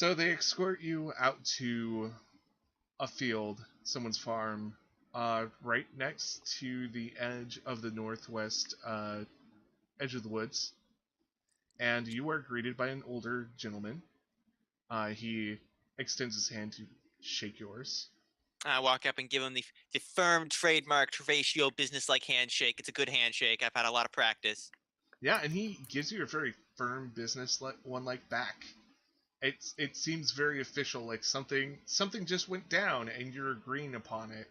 So they escort you out to a field, someone's farm, right next to the edge of the northwest edge of the woods, and you are greeted by an older gentleman. He extends his hand to shake yours. I walk up and give him the firm trademarked ratio business-like handshake. It's a good handshake. I've had a lot of practice. Yeah, and he gives you a very firm business one like back. It seems very official, like something just went down and you're agreeing upon it.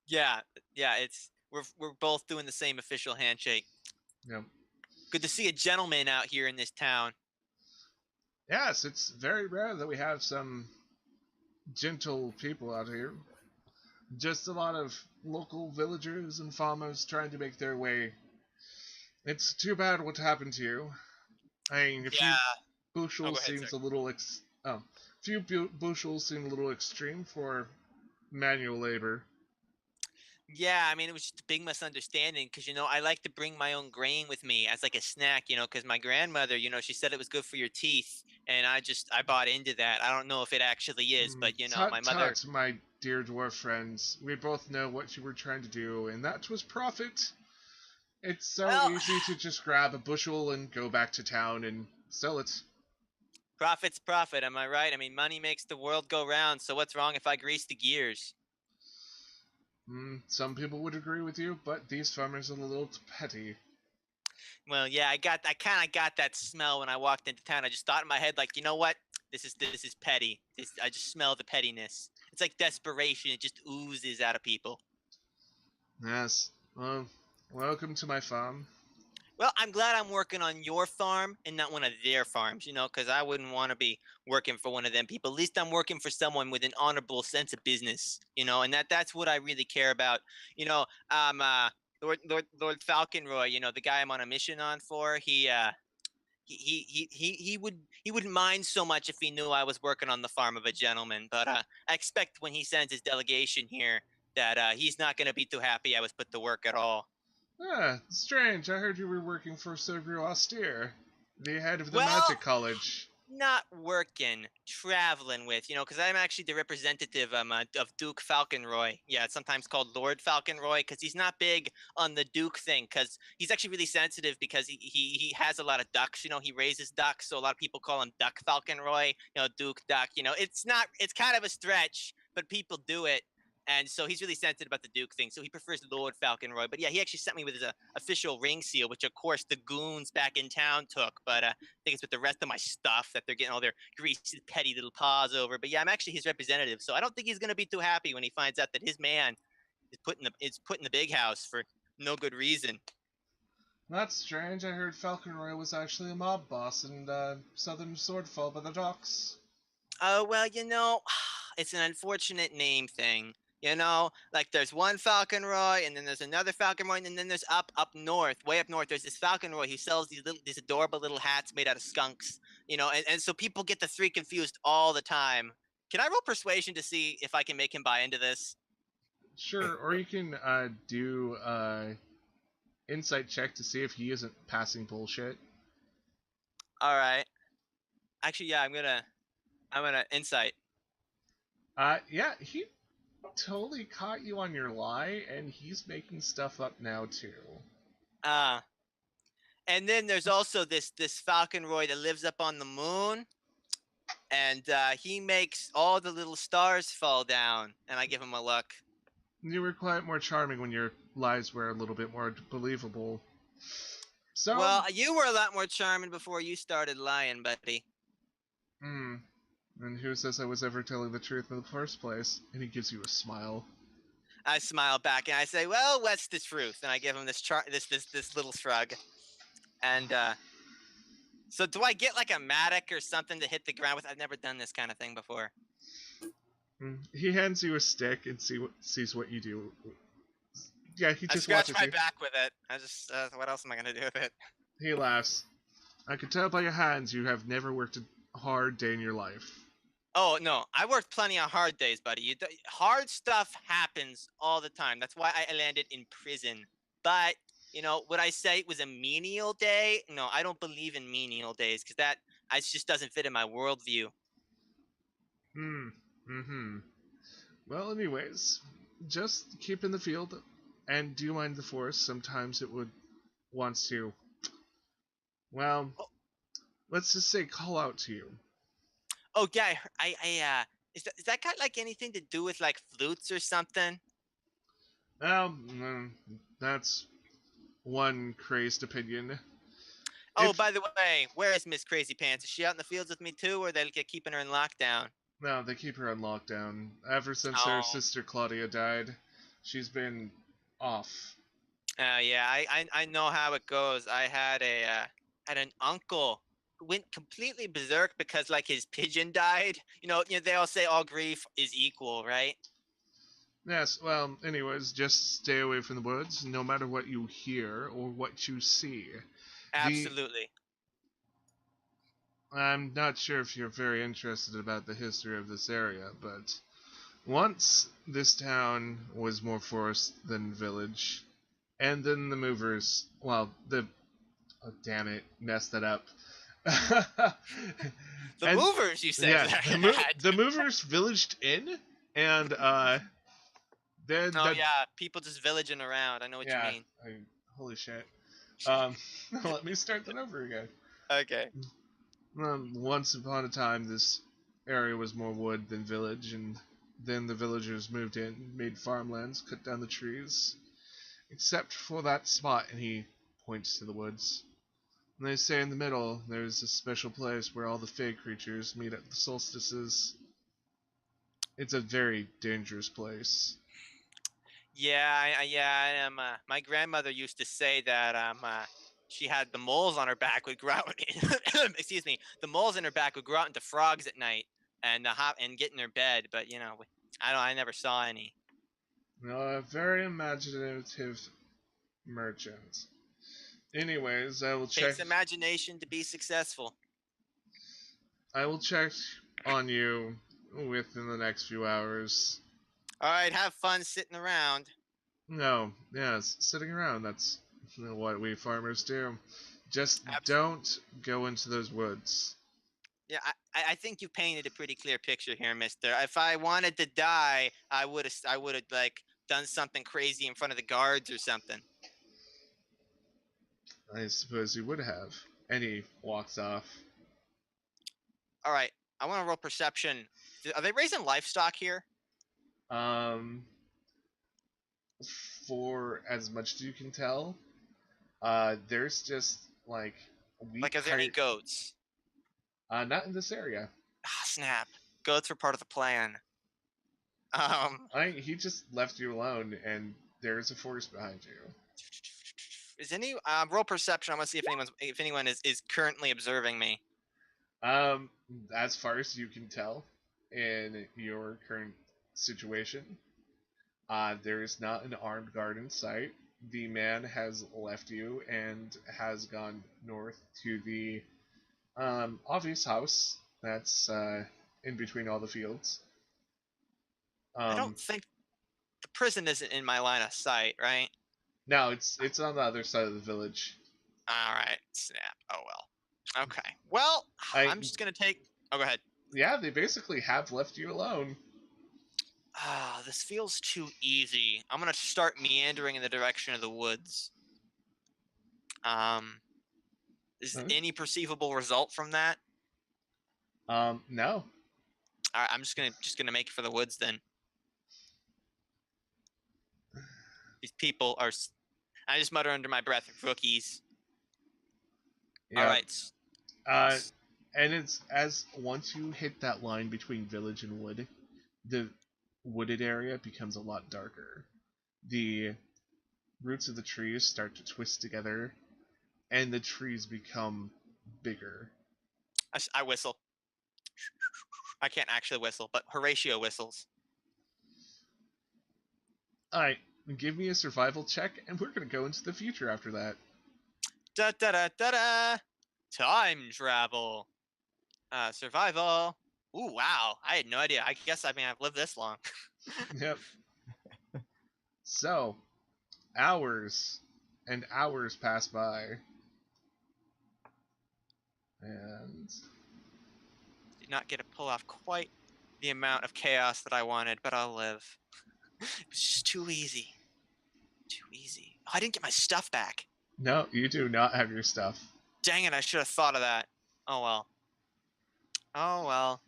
Yeah, yeah. We're both doing the same official handshake. You know, Good to see a gentleman out here in this town. yes, it's very rare that we have some gentle people out here. Just a lot of local villagers and farmers trying to make their way. It's too bad what happened to you. I mean, a few Yeah. Oh, go bushels ahead, sir. seems a little few bushels seem a little extreme for manual labor. Yeah, I mean, it was just a big misunderstanding because, I like to bring my own grain with me as like a snack, because my grandmother, she said it was good for your teeth. And I bought into that. I don't know if it actually is, but, my Tut mother. tut, my dear dwarf friends. We both know what you were trying to do, and that was profit. It's so Well, easy to just grab a bushel and go back to town and sell it. profit's profit, am I right? I mean, money makes the world go round, so what's wrong if I grease the gears? Some people would agree with you, but these farmers are a little petty. Well, yeah, I kind of got that smell when I walked into town. I just thought in my head, like, you know what? This is petty. I just smell the pettiness. It's like desperation. It just oozes out of people. Yes. Well, welcome to my farm. Well, I'm glad I'm working on your farm and not one of their farms, because I wouldn't want to be working for one of them people. At least I'm working for someone with an honorable sense of business, and that's what I really care about. Lord Falconroy, the guy I'm on a mission on for, he wouldn't mind so much if he knew I was working on the farm of a gentleman. But I expect when he sends his delegation here that he's not going to be too happy I was put to work at all. Ah, strange. I heard you were working for Sir Austere, the head of the Well, magic college. not working, traveling with, because I'm actually the representative of Duke Falconroy. Yeah, it's sometimes called Lord Falconroy because he's not big on the Duke thing because he's actually really sensitive because he has a lot of ducks. He raises ducks, so a lot of people call him Duck Falconroy. Duke Duck. It's kind of a stretch, but people do it. And so he's really sensitive about the Duke thing. So he prefers Lord Falconroy. But yeah, he actually sent me with his official ring seal, which of course the goons back in town took. But think it's with the rest of my stuff that they're getting all their greasy, petty little paws over. But yeah, I'm actually his representative, so I don't think he's going to be too happy when he finds out that his man is put in the big house for no good reason. That's strange. I heard Falconroy was actually a mob boss in southern Swordfall by the docks. Oh well, it's an unfortunate name thing. Like there's one Falconroy, and then there's another Falconroy, and then there's up north, way up north. There's this Falconroy who sells these adorable little hats made out of skunks. And so people get the three confused all the time. Can I roll persuasion to see if I can make him buy into this? Sure, or you can do insight check to see if he isn't passing bullshit. All right. Actually, yeah, I'm gonna insight. Yeah, he totally caught you on your lie, and he's making stuff up now too. Uh and then there's also this Falconroy that lives up on the moon, and he makes all the little stars fall down. And I give him a look. You were quite more charming when your lies were a little bit more believable. So, Well, you were a lot more charming before you started lying, buddy. hmm, and who says I was ever telling the truth in the first place? And he gives you a smile. I smile back and I say, "Well, what's the truth?" And I give him this little shrug. And so, do I get like a mattock or something to hit the ground with? I've never done this kind of thing before. He hands you a stick and sees what you do. Yeah, he I just scratch watches my you. back with it. I just, what else am I gonna do with it? He laughs. I can tell by your hands you have never worked a hard day in your life. Oh no, I worked plenty of hard days, buddy. Hard stuff happens all the time. That's why I landed in prison. But would I say it was a menial day? No, I don't believe in menial days because that just doesn't fit in my worldview. Mm-hmm. Well, anyways, just keep in the field, and do you mind the forest? Sometimes it would wants to, well, Oh, let's just say call out to you. oh yeah, is that got like anything to do with like flutes or something? Well, that's one crazed opinion. Oh, If by the way, where is Miss Crazy Pants? Is she out in the fields with me too, or they're keeping her in lockdown? no, they keep her on lockdown. Ever since her Oh, sister Claudia died, she's been off. yeah, I know how it goes. I had an uncle who went completely berserk because like his pigeon died. They all say all grief is equal, right? Yes, well, anyways, just stay away from the woods, no matter what you hear or what you see. The Absolutely. I'm not sure if you're very interested about the history of this area, but once this town was more forest than village, and then the movers, well, oh damn it, messed that up. The And movers, you said yeah, that. the movers villaged in, and then Oh that yeah, people just villaging around. I know what you yeah, mean. holy shit. Um, let me start that over again. Okay. Once upon a time, this area was more wood than village, and then the villagers moved in, made farmlands, cut down the trees, except for that spot, and he points to the woods. And they say in the middle, there's a special place where all the fey creatures meet at the solstices. It's a very dangerous place. Yeah, yeah. My grandmother used to say that she had the moles on her back would grow out. Excuse me, the moles in her back would grow out into frogs at night and hop and get in her bed. But I never saw any. A very imaginative merchant. Anyways, Takes imagination to be successful. I will check on you within the next few hours. All right, have fun sitting around. No, yes, sitting around, that's what we farmers do. Just Abs- don't go into those woods. yeah, I think you painted a pretty clear picture here, Mister. If I wanted to die, I would have like done something crazy in front of the guards or something. I suppose you would have. And he walks off. All right, I want to roll perception. Are they raising livestock here? Um, for as much as you can tell, there's just like wheat Like, are there any cart. goats? Not in this area. Ah, snap. Goats were part of the plan. Um, He just left you alone, and there's a forest behind you. is any roll perception? I want to see if anyone is currently observing me. Um, as far as you can tell, in your current situation, there is not an armed guard in sight. The man has left you and has gone north to the obvious house that's in between all the fields. I don't Um, think the prison isn't in my line of sight, right? Now it's on the other side of the village. All right, snap. Oh well. Okay. Well, I I'm just gonna take. Oh, go ahead. Yeah, they basically have left you alone. Ah, this feels too easy. I'm gonna start meandering in the direction of the woods. Um, is Huh? any perceivable result from that? No. All right, I'm just gonna make it for the woods then. These people are. I just mutter under my breath, rookies. All Yeah. right. Uh, and it's as once you hit that line between village and wood, the wooded area becomes a lot darker. The roots of the trees start to twist together, and the trees become bigger. I whistle. I can't actually whistle, but Horatio whistles. Alright, give me a survival check, and we're gonna go into the future after that. Da da da da da. Time travel. Survival. Ooh, wow. I had no idea. I've lived this long. Yep. So, hours and hours pass by, and Did not get to pull off quite. the amount of chaos that I wanted, but I'll live. It was just too easy. Too easy. Oh, I didn't get my stuff back. No, you do not have your stuff. Dang it, I should have thought of that. Oh well. Oh well.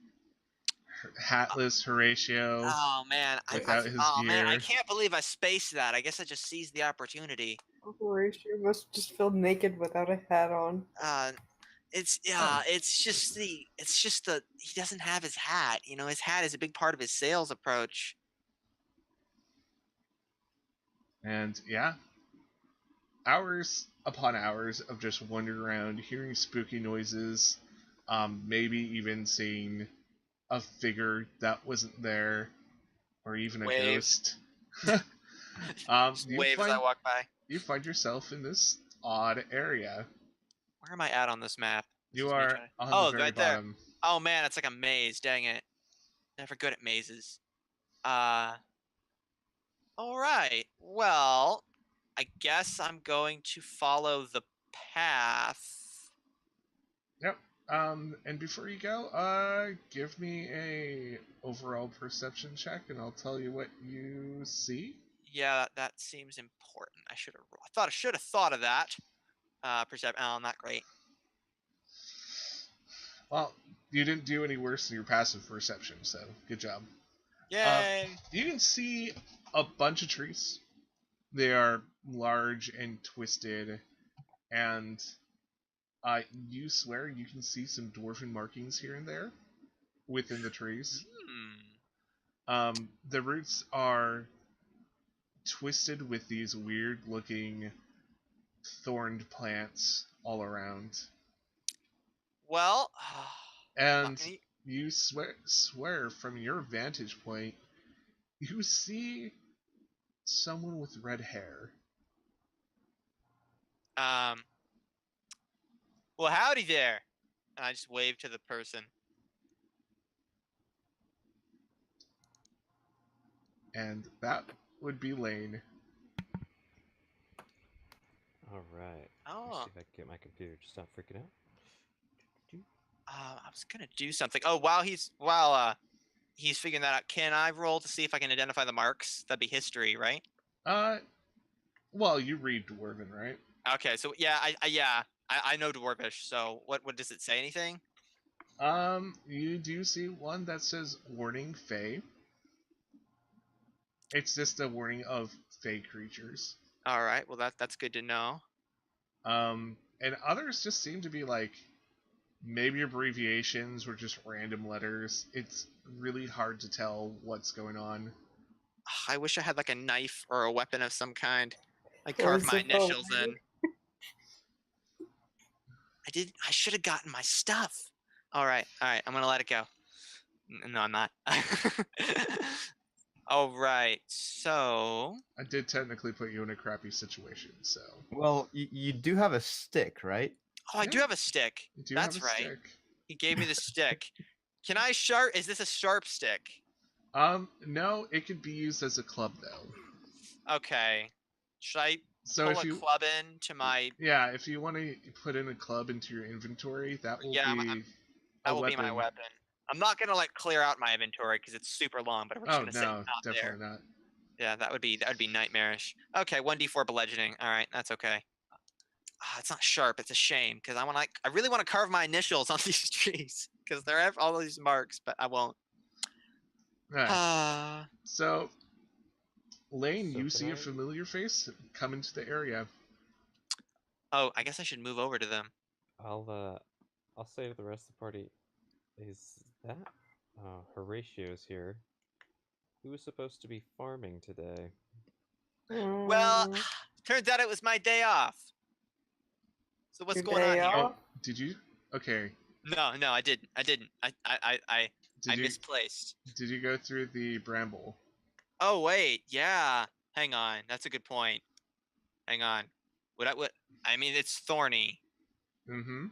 Hatless Horatio Oh man, without his oh man, I gear. can't believe I spaced that. I guess I just seized the opportunity. Horatio must just feel naked without a hat on. It's just the he doesn't have his hat. You know, his hat is a big part of his sales approach. And yeah, hours upon hours of just wandering around, hearing spooky noises, maybe even seeing a figure that wasn't there, or even a Wave. ghost. Just You wave as I walk by. find yourself in this odd area. Where am I at on this map? This You is me are trying to... on the Oh, very right there. bottom. Oh man, it's like a maze. Dang it. Never good at mazes. All right. Well, I guess I'm going to follow the path. Yep. And before you go, give me a overall perception check, and I'll tell you what you see. Yeah, that seems important. I should have thought of that. Perception. Oh, not great. Well, you didn't do any worse than your passive perception, so good job. Yay! You can see a bunch of trees. They are large and twisted, and you swear you can see some dwarven markings here and there within the trees. The roots are twisted with these weird-looking thorned plants all around. Well, And you swear from your vantage point, you see someone with red hair. well, howdy there. And I just wave to the person. And that would be Lane. All right. Oh. Let's see if I can get my computer to stop freaking out. I was gonna do something. Oh, while he's figuring that out, can I roll to see if I can identify the marks? That'd be history, right? Well, you read Dwarven, right? Okay, so yeah, I know Dwarvish. So what does it say? Anything? You do see one that says "Warning, Fae." It's just a warning of Fae creatures. All right, well that's good to know. And others just seem to be like maybe abbreviations or just random letters. It's really hard to tell what's going on. I wish I had like a knife or a weapon of some kind. I carved my initials in. I should have gotten my stuff. All right. I'm gonna let it go. No, I'm not. All right. So I did technically put you in a crappy situation, so. Well, you do have a stick, right? Oh, I do have a stick. That's right. Stick. He gave me the stick. Can I sharp? Is this a sharp stick? No, it could be used as a club though. Okay. Should I pull a club into my? Yeah, if you want to put in a club into your inventory, that will be my weapon. I'm not gonna like clear out my inventory because it's super long, but we're just gonna say not definitely there. not. Yeah, that would be nightmarish. Okay, 1d4 bludgeoning. All right, that's okay. It's not sharp. It's a shame because I really want to carve my initials on these trees because there are all these marks, but I won't. Right. So, Lane, you see a familiar face come into the area. Oh, I guess I should move over to them. I'll say to the rest of the party, is that Horatio's here? Who was supposed to be farming today? Well, turns out it was my day off. So what's going on here? Oh, did you? Okay. No, I didn't. I misplaced. Did you go through the bramble? Oh wait, yeah. Hang on, that's a good point. Hang on. I mean, it's thorny. Mm-hmm.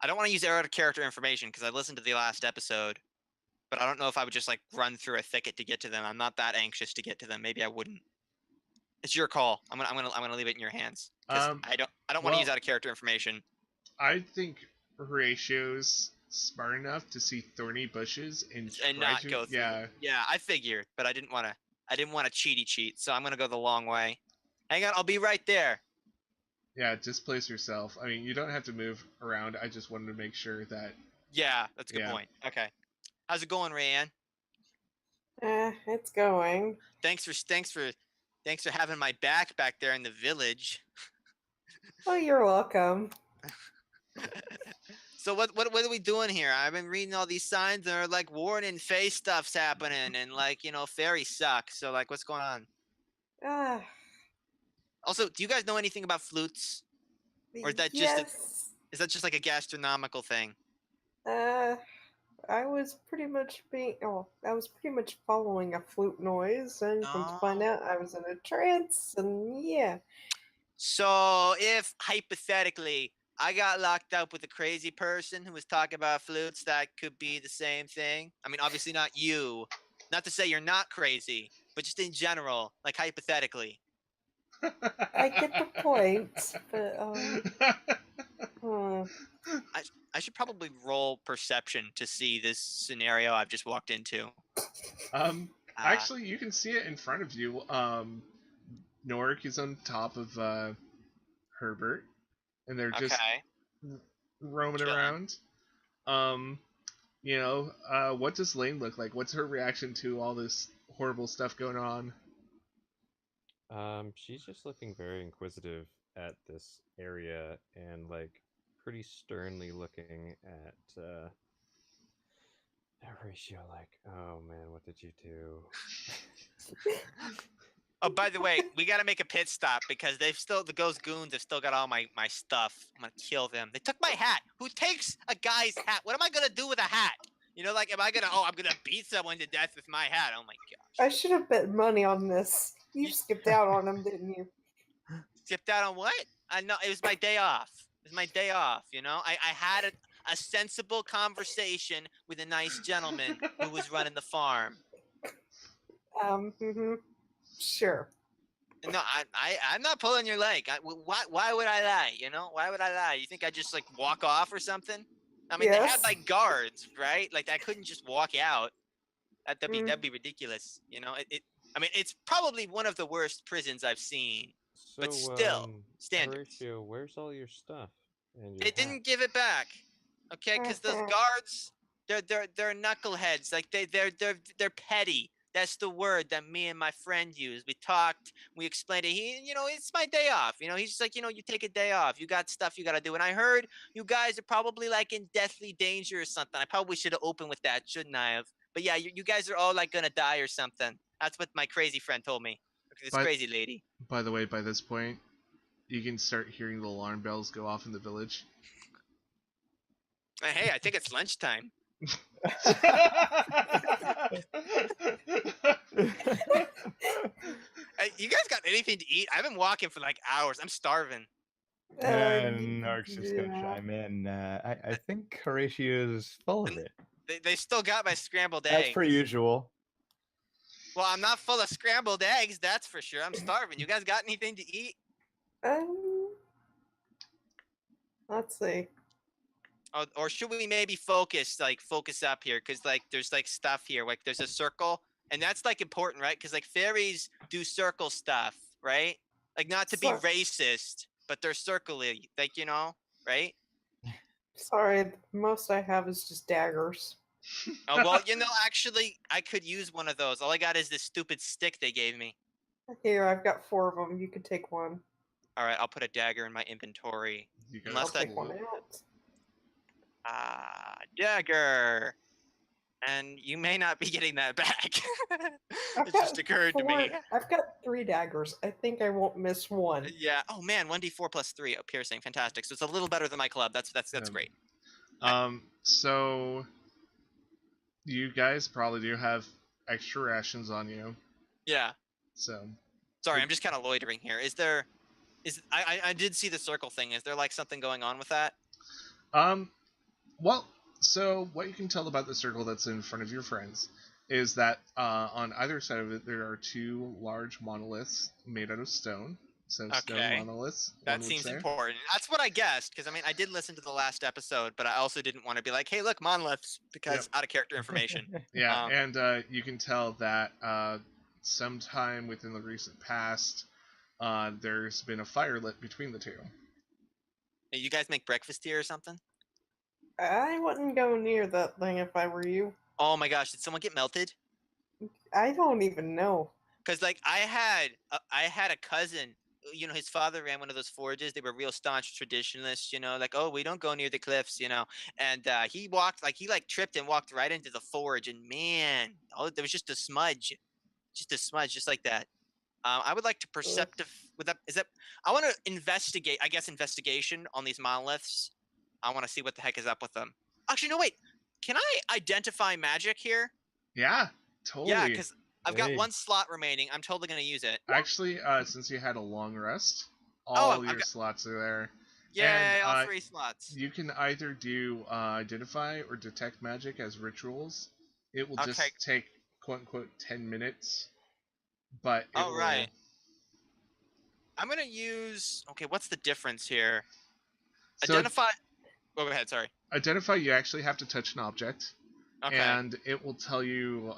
I don't want to use out of character information because I listened to the last episode, but I don't know if I would just like run through a thicket to get to them. I'm not that anxious to get to them. Maybe I wouldn't. It's your call. I'm gonna leave it in your hands. I don't want to use out of character information. I think Horatio's smart enough to see thorny bushes and And try not to, go through. yeah. Yeah, I figured, but I didn't want to. I didn't want to cheat, so I'm gonna go the long way. Hang on, I'll be right there. Yeah, displace yourself. I mean, you don't have to move around. I just wanted to make sure that. Yeah, that's a good Yeah. point. Okay, how's it going, Rayanne? It's going. Thanks for having my back there in the village. Oh, you're welcome. So what are we doing here? I've been reading all these signs and they're like warning face stuff's happening and like, fairies suck. So like what's going on? Ah, Also, do you guys know anything about flutes? Or is that yes. just like a gastronomical thing? I was pretty much following a flute noise, and come to find Oh. out I was in a trance, and yeah. So if hypothetically I got locked up with a crazy person who was talking about flutes, that could be the same thing. I mean, obviously not you. Not to say you're not crazy, but just in general, like hypothetically. I get the point, but hmm. I should probably roll perception to see this scenario I've just walked into. Actually, you can see it in front of you. Norik is on top of Herbert, and they're just Okay. roaming Chilling. around. What does Lane look like? What's her reaction to all this horrible stuff going on? She's just looking very inquisitive at this area and like pretty sternly looking at Horatio like, oh man, what did you do? Oh, by the way, we gotta make a pit stop because the ghost goons have still got all my stuff. I'm gonna kill them. They took my hat. Who takes a guy's hat? What am I gonna do with a hat? Like, I'm gonna beat someone to death with my hat. Oh my gosh. I should have bet money on this. You skipped out on him, didn't you? Skipped out on what? I know it was my day off. It was my day off. I had a sensible conversation with a nice gentleman who was running the farm. Sure. No, I'm not pulling your leg. Why would I lie? Why would I lie? You think I just like walk off or something? I mean, they had Yes. like guards, right? Like I couldn't just walk out. That'd be ridiculous. I mean, it's probably one of the worst prisons I've seen. So, But still, standards. Horatio, where's all your stuff? And your They hat? didn't give it back. Okay, because those guards, they're knuckleheads. Like they're petty. That's the word that me and my friend used. We talked. We explained it. It's my day off. He's just like, you take a day off. You got stuff you got to do. And I heard you guys are probably like in deathly danger or something. I probably should have opened with that, shouldn't I have? But yeah, you guys are all like gonna die or something. That's what my crazy friend told me. This crazy lady. By the way, by this point, you can start hearing the alarm bells go off in the village. Hey, I think it's lunchtime. Hey, you guys got anything to eat? I've been walking for like hours. I'm starving. And Nark's just gonna chime in. I think Horatio's full of it. They still got my scrambled That's eggs. per usual. Well, I'm not full of scrambled eggs, that's for sure. I'm starving. You guys got anything to eat? Let's see. Oh, or should we maybe focus up here? Because like there's like stuff here. Like there's a circle, and that's like important, right? Because like fairies do circle stuff, right? Like not to be racist, but they're circly, like right? Sorry, the most I have is just daggers. Oh well, actually, I could use one of those. All I got is this stupid stick they gave me. Here, I've got 4 of them. You can take one. All right, I'll put a dagger in my inventory. I'll take one out. Dagger. And you may not be getting that back. It just occurred to me. I've got 3 daggers. I think I won't miss one. Yeah. Oh man, 1d4 plus 3 piercing. Fantastic. So it's a little better than my club. That's great. So you guys probably do have extra rations on you. Yeah. So. Sorry, I'm just kind of loitering here. I did see the circle thing. Is there like something going on with that? Well, so what you can tell about the circle that's in front of your friends is that on either side of it there are 2 large monoliths made out of stone. So stone Okay. monoliths. That one would seems say. important. That's what I guessed, because I mean, I did listen to the last episode, but I also didn't want to be like, "Hey, look, monoliths," because out of character information. Yeah, and you can tell that sometime within the recent past, there's been a fire lit between the two. You guys make breakfast here or something? I wouldn't go near that thing if I were you. Oh my gosh, did someone get melted? I don't even know. Because like I had a cousin. You know, his father ran one of those forges. They were real staunch traditionalists. You know, like, oh, we don't go near the cliffs. You know, and he tripped and walked right into the forge, and man, oh, there was just a smudge, just like that. I would like to perceptive with that. Is that I want to investigate? I guess investigation on these monoliths. I want to see what the heck is up with them. Actually, no, wait. Can I identify magic here? Yeah, totally. Yeah, because I've got Hey. one slot remaining. I'm totally gonna use it. Actually, since you had a long rest, Oh, all I've your got- slots are there. Yay, And, all 3 slots. You can either do identify or detect magic as rituals. It will just Okay. take quote unquote 10 minutes, but it will. Right. I'm gonna use. Okay, what's the difference here? So Identify. Oh, go ahead. Sorry. identify, you actually have to touch an object, Okay. and it will tell you,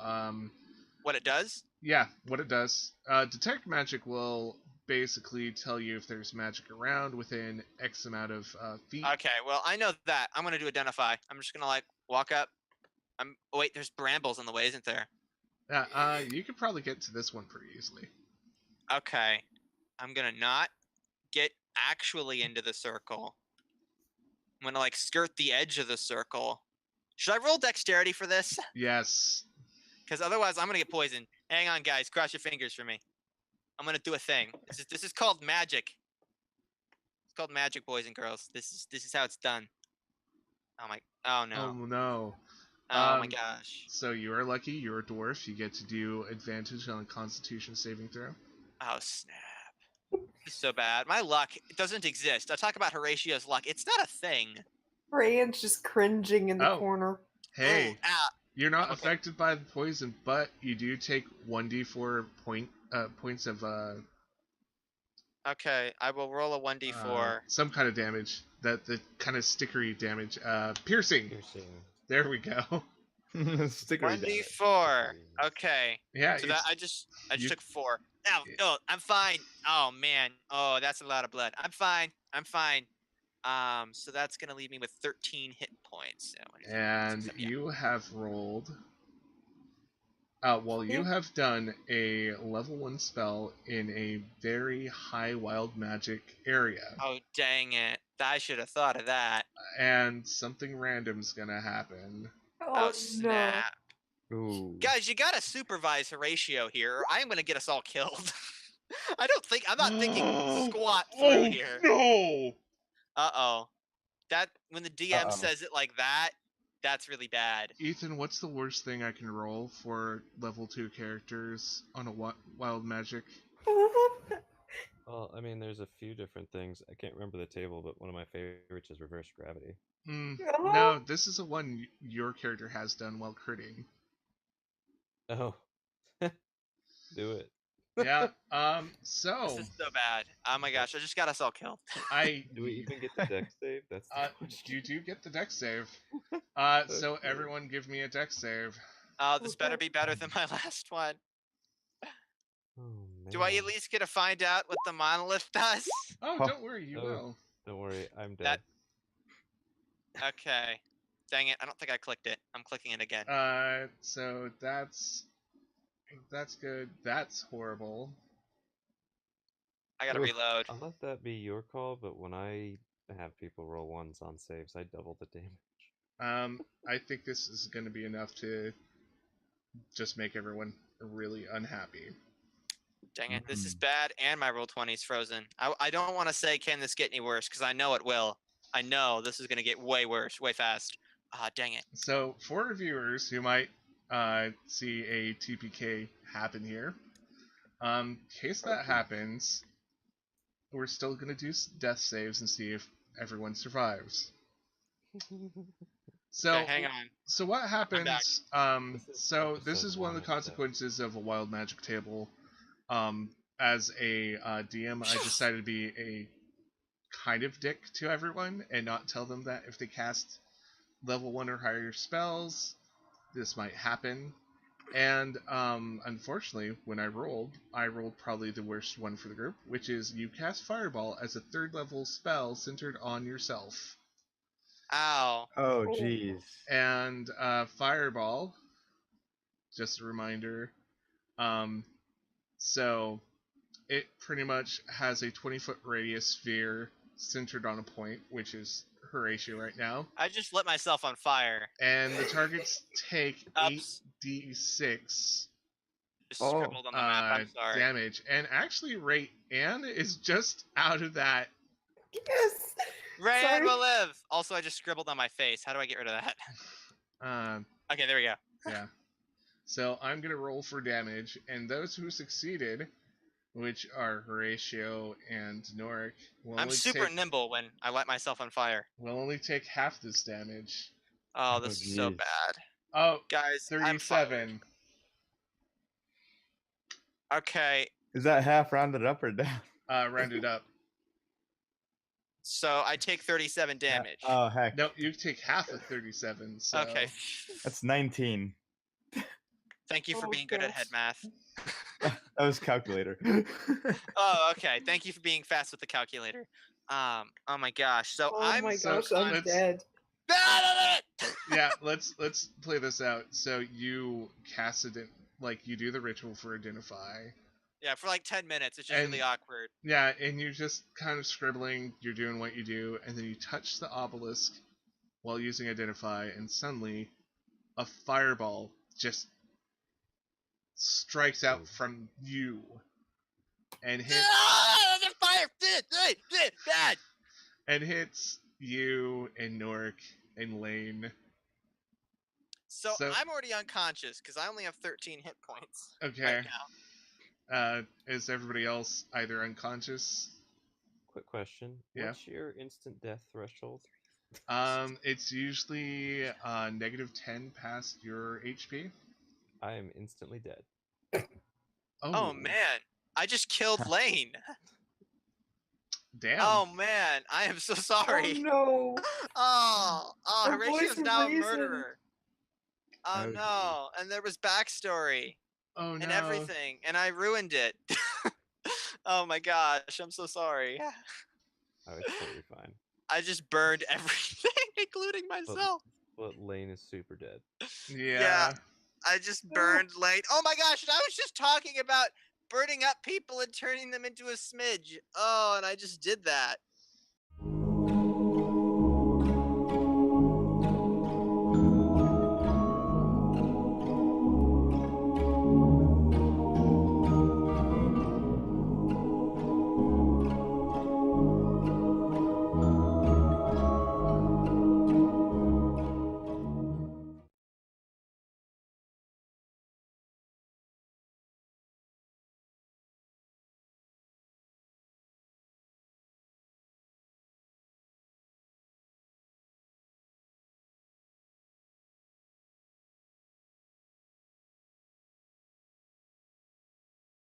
What it does? yeah, what it does. Detect magic will basically tell you if there's magic around within X amount of feet. Okay. Well, I know that. I'm gonna do identify. I'm just gonna like walk up. Oh, wait, there's brambles in the way, isn't there? You could probably get to this one pretty easily. Okay. I'm gonna not get actually into the circle. I'm gonna like skirt the edge of the circle. Should I roll dexterity for this? Yes. Because otherwise, I'm gonna get poisoned. Hang on, guys. Cross your fingers for me. I'm gonna do a thing. This is called magic. It's called magic, boys and girls. This is how it's done. Oh my. Oh no. Oh no. Oh my gosh. So you are lucky. You're a dwarf. You get to do advantage on a Constitution saving throw. Oh snap. This is so bad. My luck doesn't exist. I talk about Horatio's luck. It's not a thing. Ryan's just cringing in the Oh. corner. Hey, Ooh, ah. you're not I'm okay. affected by the poison, but you do take 1d4 points of Okay, I will roll a 1d4. some kind of damage. The kind of stickery damage. Piercing. Piercing. There we go. Stickery damage. 1d4. Okay. Yeah. So that it's- I just you- took 4. No, Yeah. no, I'm fine. Oh man. Oh, that's a lot of blood. I'm fine. So that's gonna leave me with 13 hit points. So, And yeah. you have rolled. Well, you have done a level 1 spell in a very high wild magic area. Oh dang it! I should have thought of that. And something random's gonna happen. Oh snap! Ooh. Guys, you gotta supervise Horatio here, or I am gonna get us all killed. I'm not thinking squat through here. No! Uh-oh. That when the DM Uh-oh. says it like that, that's really bad. Ethan, what's the worst thing I can roll for level 2 characters on a wild magic? Well, I mean, there's a few different things. I can't remember the table, but one of my favorites is reverse gravity. No, this is a one your character has done while critting. Oh. Do it. Yeah, This is so bad. Oh my gosh, I just got us all killed. Do we even get the deck save? That's the question. You do get the dex save. So Okay. everyone give me a dex save. Oh, this better be better than my last one. Oh, man. Do I at least get to find out what the monolith does? Oh, Oh. don't worry, you Oh. will. Don't worry, I'm dead. That- Okay. Dang it, I don't think I clicked it. I'm clicking it again. So that's good. That's horrible. I gotta Oof. reload. I'll let that be your call, but when I have people roll ones on saves, I double the damage. I think this is going to be enough to just make everyone really unhappy. Dang it, this is bad, and my roll 20 is frozen. I don't want to say, can this get any worse? Because I know it will. I know this is gonna get way worse, way fast. Ah, dang it. So, for reviewers who might see a TPK happen here, in case that happens, we're still going to do death saves and see if everyone survives. So, Okay, hang on. So what happens? This is So this episode is one of the 1 of the- consequences of a wild magic table. as a DM, I decided to be a kind of dick to everyone and not tell them that if they cast level 1 or higher spells, this might happen. And unfortunately, when I rolled probably the worst one for the group, which is you cast Fireball as a 3rd level spell centered on yourself. Ow. Oh, jeez. And Fireball, just a reminder, so it pretty much has a 20-foot radius sphere centered on a point, which is Horatio right now. I just lit myself on fire. And the targets take Oops. 8d6 Just Oh. scribbled on the map. I'm sorry. damage. And actually, Anne is just out of that. Yes. Rayan Sorry. will live. Also, I just scribbled on my face. How do I get rid of that? Okay, there we go. Yeah. So I'm going to roll for damage, and those who succeeded, which are Horatio and Norik, will I'm only super take, nimble when I light myself on fire. will only take half this damage. Oh, this is so jeez. bad. Oh, Guys, I'm fired. 37. Okay, Is that half rounded up or down? Rounded up. so I take 37 damage. Oh, heck. No, you take half of 37. So. Okay. That's 19. Thank you for Oh, being good at gosh. head math. That was calculator. Oh, okay. Thank you for being fast with the calculator. Oh my gosh. So Oh I'm my so gosh, I'm let's- dead. Yeah, let's play this out. So you cast it, like you do the ritual for identify. Yeah, for like 10 minutes. It's just And- really awkward. Yeah, and you're just kind of scribbling, you're doing what you do, and then you touch the obelisk while using identify, and suddenly a fireball just strikes out from you and hits you and Norik and Lane. So So- I'm already unconscious because I only have 13 hit points. Okay. Right now. Is everybody else either unconscious? Quick question. Yeah. What's your instant death threshold? It's usually -10 past your HP. I am instantly dead. Oh man, I just killed Lane. Damn. Oh man, I am so sorry. Oh no. Oh, A Horatio's voice of now a reason. murderer. Oh Oh, no, and there was backstory Oh no. and everything, and I ruined it. Oh my gosh, I'm so sorry. Oh, it's totally fine. I just burned everything, including myself. But Lane is super dead. Yeah. I just burned Lane. Oh my gosh, and I was just talking about burning up people and turning them into a smidge. Oh, and I just did that.